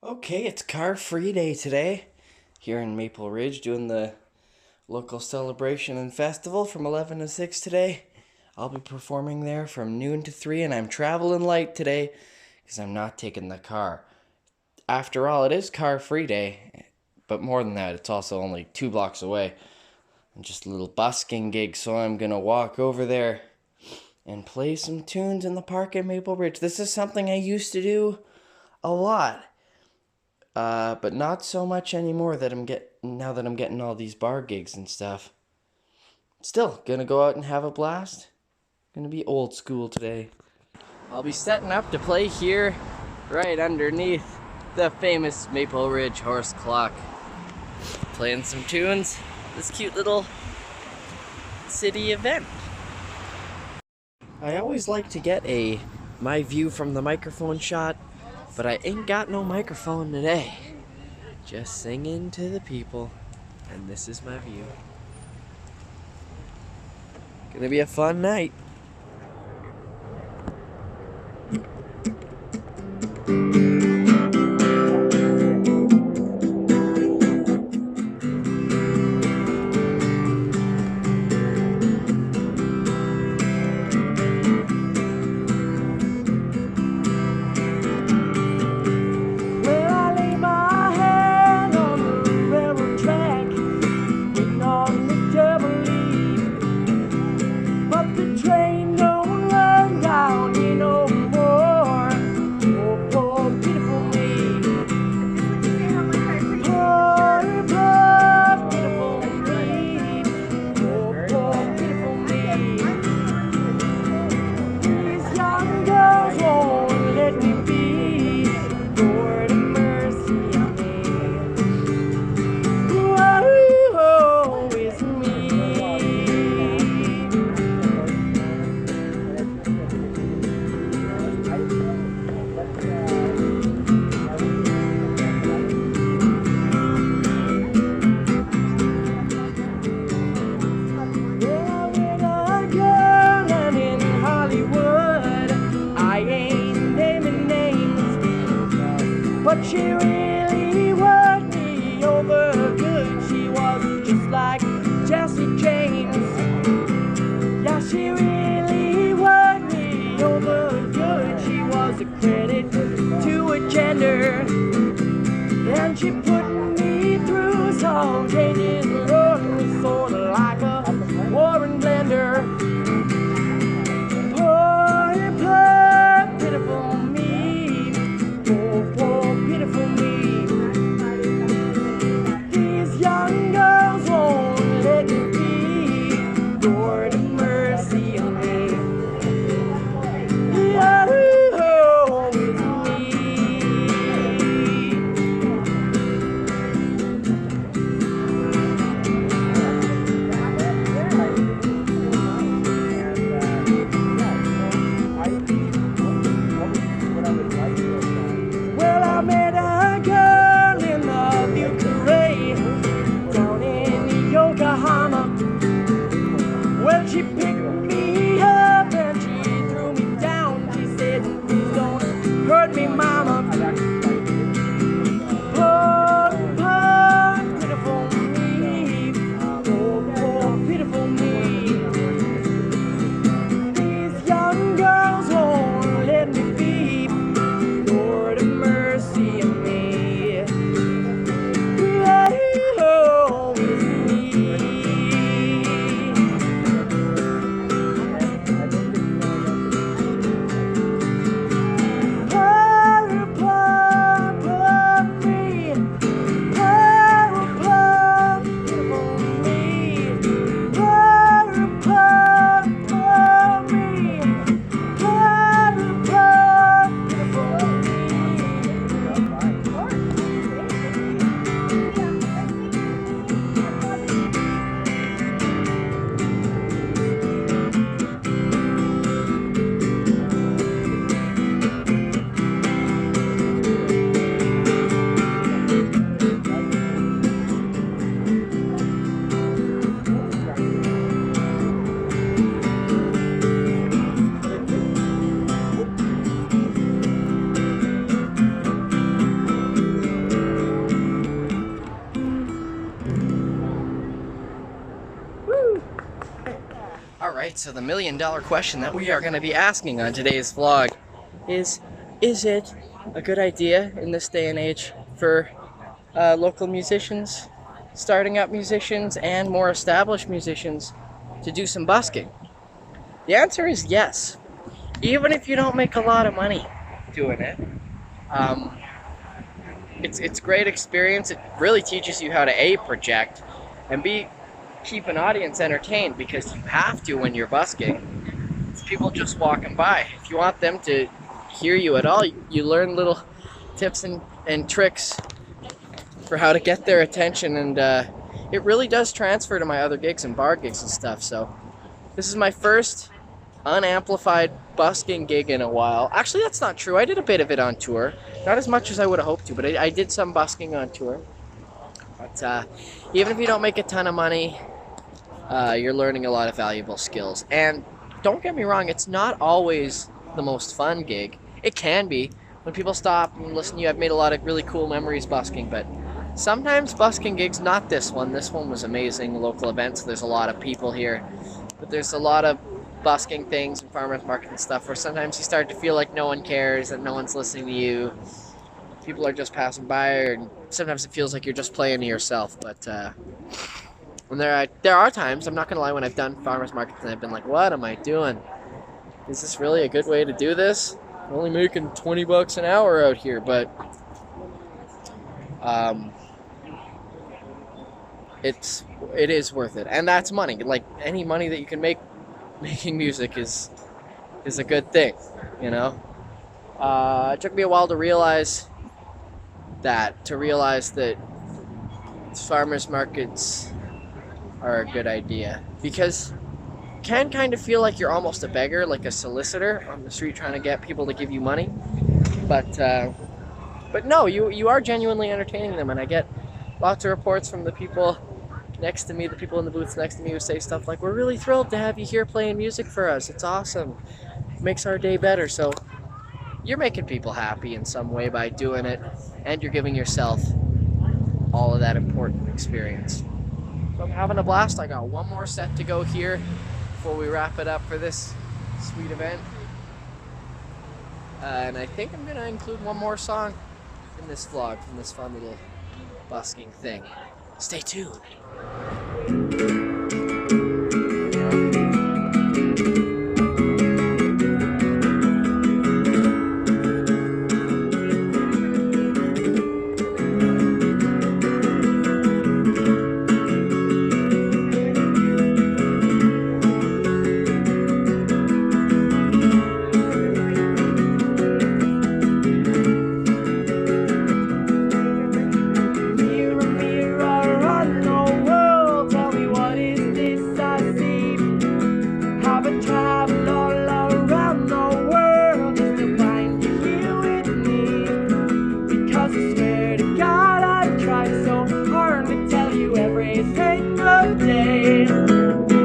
Okay, it's Car Free Day today here in Maple Ridge, doing the local celebration and festival from 11 to 6 today. I'll be performing there from noon to 3, and I'm traveling light today because I'm not taking the car. After all, it is Car Free Day, but more than that, it's also only 2 blocks away. And just a little busking gig, so I'm gonna walk over there and play some tunes in the park at Maple Ridge. This is something I used to do a lot. But not so much anymore now that I'm getting all these bar gigs and stuff. Still, gonna go out and have a blast. Gonna be old school today. I'll be setting up to play here, right underneath the famous Maple Ridge horse clock. Playing some tunes, this cute little city event. I always like to get my view from the microphone shot, but I ain't got no microphone today. Just singing to the people, and this is my view. Gonna be a fun night. But she really worked me over good. She was just like Jesse James. Yeah, she really worked me over good. She was a credit to her gender, and she put me through some changes. Lord, was sort of like a Warren blender. Poor, pitiful me. Poor, pitiful me. These young girls won't let me be. Lord, have mercy on me. Oh, it's me. Alright, so the $1,000,000 question that we are going to be asking on today's vlog is it a good idea in this day and age for local musicians, starting up musicians, and more established musicians to do some busking? The answer is yes. Even if you don't make a lot of money doing it, it's great experience. It really teaches you how to A, project, and B, keep an audience entertained, because you have to when you're busking. It's people just walking by. If you want them to hear you at all, you learn little tips and tricks for how to get their attention, and it really does transfer to my other gigs and bar gigs and stuff. So this is my first unamplified busking gig in a while. Actually, that's not true. I did a bit of it on tour. Not as much as I would have hoped to, but I did some busking on tour. But even if you don't make a ton of money, you're learning a lot of valuable skills. And don't get me wrong, it's not always the most fun gig. It can be. When people stop and listen to you, I've made a lot of really cool memories busking, but sometimes busking gigs, not this one. This one was amazing, local event, so there's a lot of people here. But there's a lot of busking things and farmers market and stuff where sometimes you start to feel like no one cares and no one's listening to you. People are just passing by, and sometimes it feels like you're just playing to yourself. But when there are times, I'm not gonna lie, when I've done farmers markets and I've been like, what am I doing? Is this really a good way to do this? I'm only making $20 an hour out here, but it is worth it, and that's money. Like any money that you can make making music is a good thing, you know. It took me a while to realize that farmers markets are a good idea, because you can kind of feel like you're almost a beggar, like a solicitor on the street trying to get people to give you money. But no, you are genuinely entertaining them, and I get lots of reports from the people next to me, the people in the booths next to me, who say stuff like, we're really thrilled to have you here playing music for us. It's awesome. It makes our day better. So you're making people happy in some way by doing it, and you're giving yourself all of that important experience. So I'm having a blast. I got one more set to go here before we wrap it up for this sweet event. And I think I'm going to include one more song in this vlog from this fun little busking thing. Stay tuned.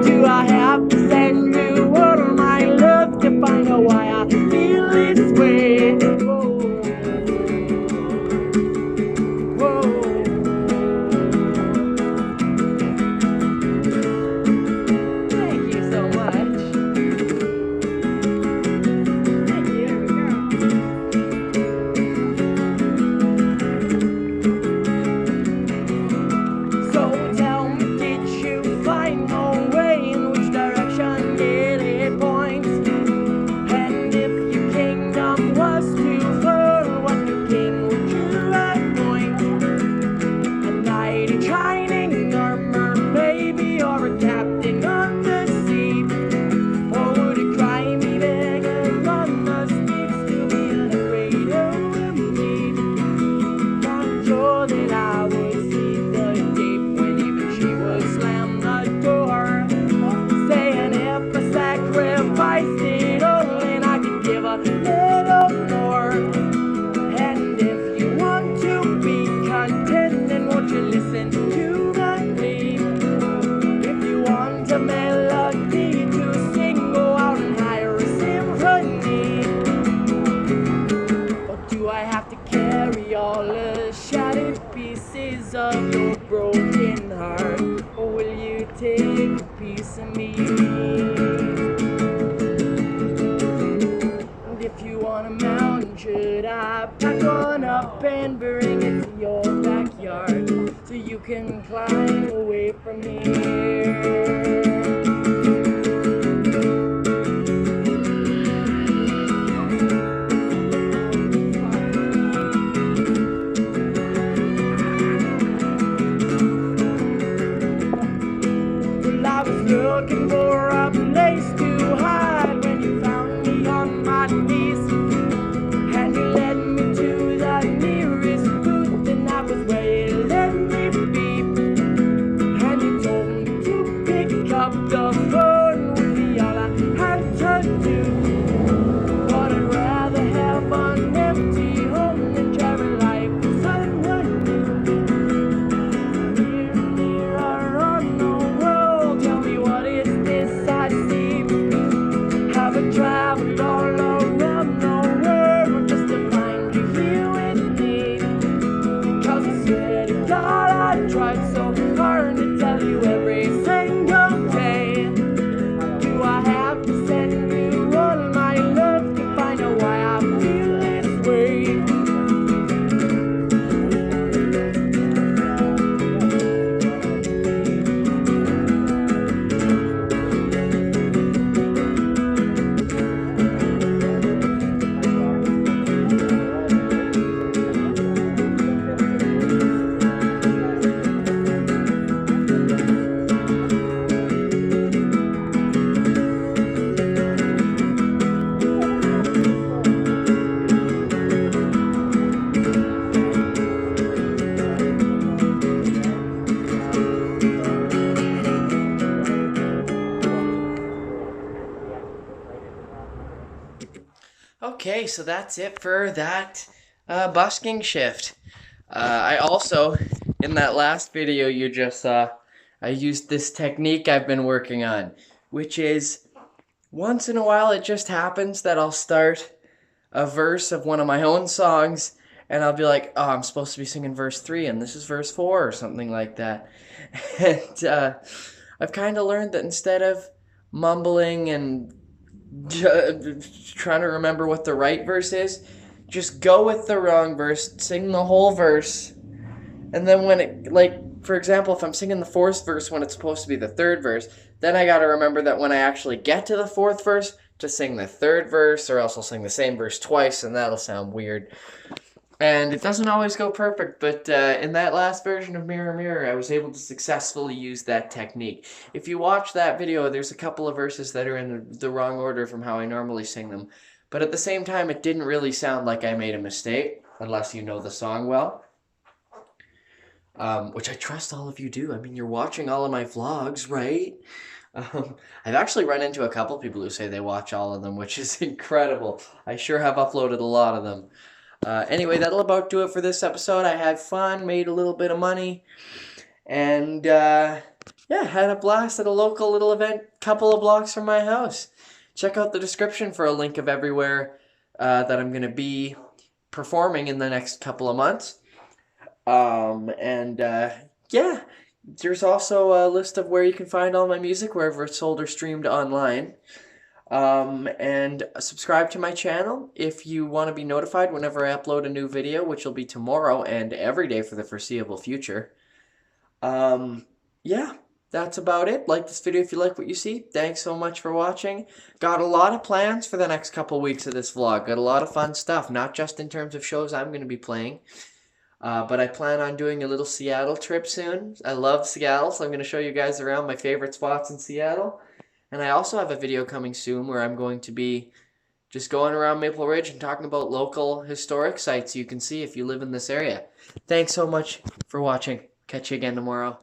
Do I have to send you all my love to find out why I feel this way? Whoa. Whoa. Thank you so much. Thank you. Here we go. So tell me, find a way in which direction it points, and if your kingdom was to fall, what new king would you appoint? A knight in shining armor, maybe, or a captain on the sea, or would a grimy beggar on the streets to be unafraid of me? Not sure that I would see the gate when even she was slammed the door, saying if I sacrificed it all, and I could give a little more. And if you want to be content, then won't you listen to the plea? If you want a melody to sing, go out and hire a symphony. Or do I have to carry all the shattered pieces of your broken heart? Or will you take a piece of me? If you want a mountain, should I pack one up and bring it to your backyard so you can climb away from here? Well, I was looking for a place to hide when you found me on my knees, and you led me to the nearest booth, and that was where you let me be. And you told me to pick up the phone would be all I had to do, but I'd rather have an empty home than travel life with someone new. Near around the world, tell me what is this I see? Haven't traveled all around the world just to find you here with me, because I swear to God I tried so hard to tell you every single day. Do I have to send you all my love to find out why I feel this way? Okay, so that's it for that busking shift. I also, in that last video you just saw, I used this technique I've been working on, which is once in a while it just happens that I'll start a verse of one of my own songs and I'll be like, oh, I'm supposed to be singing verse 3 and this is verse 4 or something like that. And I've kind of learned that instead of mumbling and trying to remember what the right verse is, just go with the wrong verse, sing the whole verse, and then when it, like, for example, if I'm singing the fourth verse when it's supposed to be the third verse, then I gotta remember that when I actually get to the fourth verse, to sing the third verse, or else I'll sing the same verse twice, and that'll sound weird. And it doesn't always go perfect, but in that last version of Mirror Mirror, I was able to successfully use that technique. If you watch that video, there's a couple of verses that are in the wrong order from how I normally sing them. But at the same time, it didn't really sound like I made a mistake, unless you know the song well. Which I trust all of you do. I mean, you're watching all of my vlogs, right? I've actually run into a couple people who say they watch all of them, which is incredible. I sure have uploaded a lot of them. Anyway, that'll about do it for this episode. I had fun, made a little bit of money, and yeah, had a blast at a local little event couple of blocks from my house. Check out the description for a link of everywhere that I'm going to be performing in the next couple of months. Yeah, there's also a list of where you can find all my music wherever it's sold or streamed online. And subscribe to my channel if you want to be notified whenever I upload a new video, which will be tomorrow and every day for the foreseeable future. Yeah, that's about it. Like this video if you like what you see. Thanks so much for watching. Got a lot of plans for the next couple weeks of this vlog. Got a lot of fun stuff, not just in terms of shows I'm going to be playing. But I plan on doing a little Seattle trip soon. I love Seattle, so I'm going to show you guys around my favorite spots in Seattle. And I also have a video coming soon where I'm going to be just going around Maple Ridge and talking about local historic sites you can see if you live in this area. Thanks so much for watching. Catch you again tomorrow.